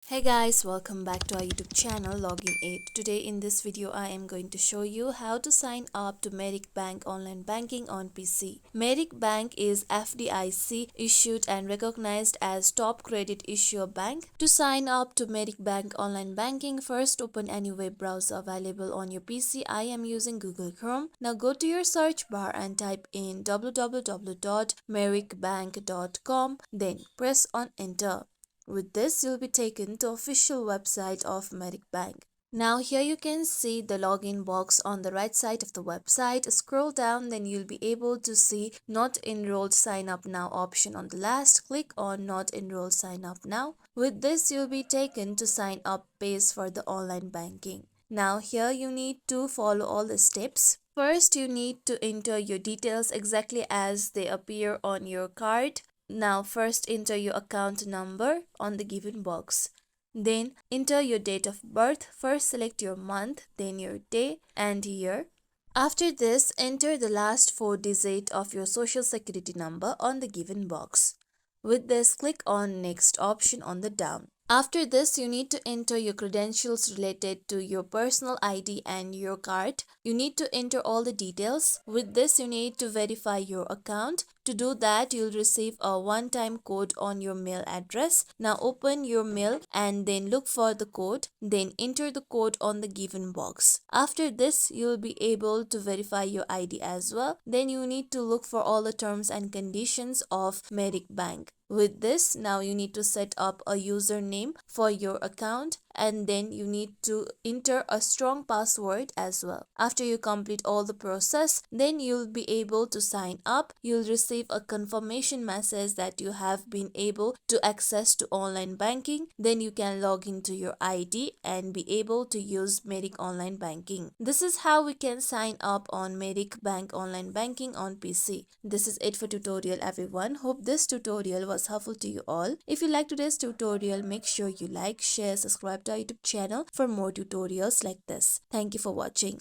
Hey guys, welcome back to our YouTube channel Login 8. Today in this video I am going to show you how to sign up to Merrick Bank Online Banking on PC. Merrick Bank is FDIC issued and recognized as top credit issuer bank. To sign up to Merrick Bank Online Banking, first open any web browser available on your PC. I am using Google Chrome. Now go to your search bar and type in www.merrickbank.com, then press on enter. With this, you'll be taken to official website of Merrick Bank. Now here you can see the login box on the right side of the website. Scroll down, then you'll be able to see not enrolled sign up now option on the last. Click on not enrolled sign up now. With this, you'll be taken to sign up page for the online banking. Now here you need to follow all the steps. First, you need to enter your details exactly as they appear on your card. Now first enter your account number on the given box. Then enter your date of birth. First select your month, then your day and year. After this, enter the last 4 digits of your social security number on the given box. With this, click on next option on the down. After this, you need to enter your credentials related to your personal ID and your card. You need to enter all the details. With this, you need to verify your account. To do that, you'll receive a one-time code on your mail address. Now open your mail and then look for the code. Then enter the code on the given box. After this, you'll be able to verify your ID as well. Then you need to look for all the terms and conditions of Merrick Bank. With this, now you need to set up a username for your account and then you need to enter a strong password as well. After you complete all the process, then you'll be able to sign up. You'll receive a confirmation message that you have been able to access to online banking. Then you can log into your ID and be able to use Merrick Online Banking. This is how we can sign up on Merrick Bank Online Banking on PC. This is it for tutorial everyone. Hope this tutorial was helpful to you all. If you like today's tutorial, make sure you like, share, subscribe to our YouTube channel for more tutorials like this. Thank you for watching.